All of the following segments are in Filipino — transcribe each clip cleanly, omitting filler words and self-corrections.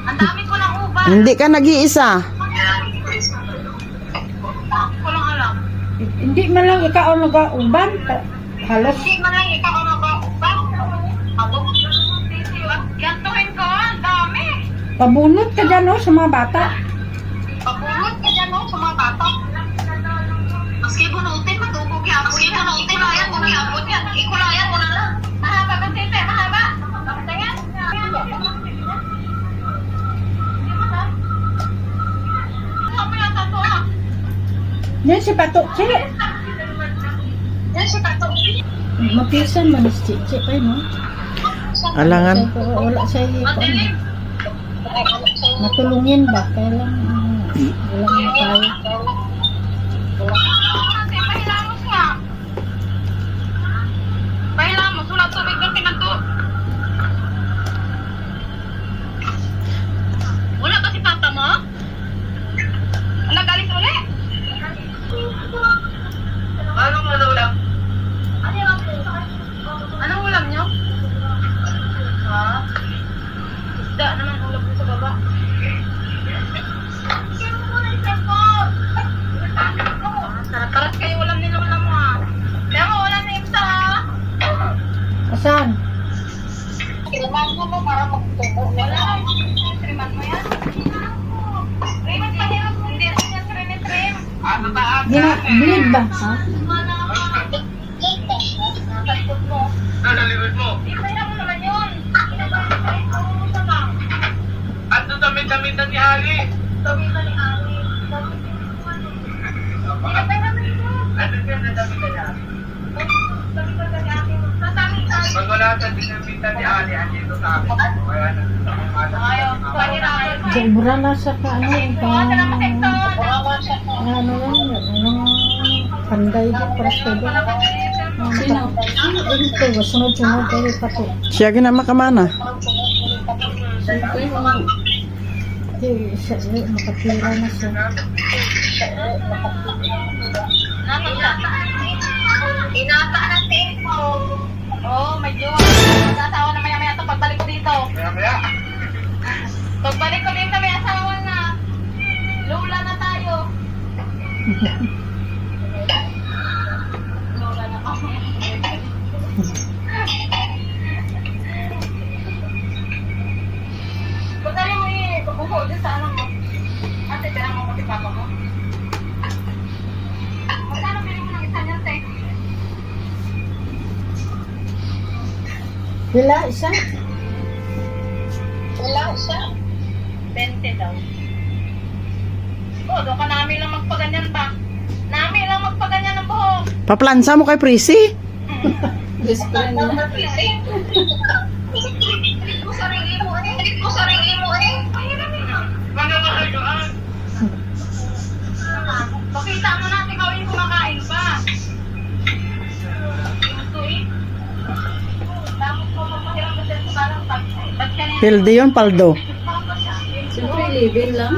Ang dami ko ng uban. Hindi ka nag-iisa. Ko lang alam. Hindi man lang ikaw ang nag-uban. Halos. Hindi man lang ikaw ang mag-uban. Gantuhin ko, ang dami. Pabunot ka dyan, no, sa mga bata. Pabulot ka dyan, no, sa mga bata. Maski bunutin, matubog yan. Maski bunutin, ikulayan mo yan. Ikulayan mo na lang. Mahaba ba, Tete? Mahaba? Tingnan. Sabi yata to, ah. Yan si Pato. Sige. Yan si Tato. Mapisan man si Chichi pa, no? Alangan. Wala siya Madilim. matulungin ba? Kaya lang, wala na tayo. Pahilamos nga. Pahilamos. Wala tubig ng pinagto. Wala ba si Papa mo? Nagalis ulit? Anong ulam? Anong ulam nyo? Ha? Isda naman ulam ko sa baba. Sarap kayo ulam nila ulam mo ah. Kaya mo ulam na isa ah. Asan? Kinaman mo mo para magtubo. Wala. Triman mo yan. Triman pa yan. Hindi rin yan trim. Ano ba? Bleed ba? Ha? Nasalikod mo. Nasalikod mo? Hindi pa mo naman yun. Ano mo sa bang? Ano damit-damitan ni Ali? Damitan ni Ali. Ano yun na damitan ni Ali? Damitan ni Ali. Pag wala sa dinamitan ni Ali, andito sa akin. Kaya ayaw. Mura na sa ano, ano lang, panday di prasedo. Sino? Ito, sunod-sunod tayo pa to. Siya ginama ka mana. Hindi, makatira na siya. Inata ng tempo. Oh, may jowa. Mag-asawa na maya-maya ito pagbalik ko dito. Maya-maya? Pagbalik ko dito may asawa na. Lula na tayo. Lula na ako. Pagdali mo buho dyan sa ano mo. Ate, tira mo kasi papa mo. Magkano pili mo ng isa niyan, te? Wala, isa? Wala siya. 20 daw. Oh, doon ka namin lang magpaganyan ba? Namin lang magpaganyan ng buhok. Paplansa mo kay Prissy? Best friend na. Hilit ko sarili mo eh. Hilit ko sarili mo eh. Mahirap yun ah. Mga mahayaan. Pakita mo natin ikaw yung kumakain pa. Ito eh. Damot mo magpahirap na sa parang ba't ka niya? Pilde yun, paldo. Siyempre, living lang.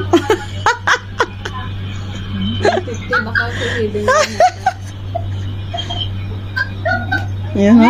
50 baka living lang. Yan ha?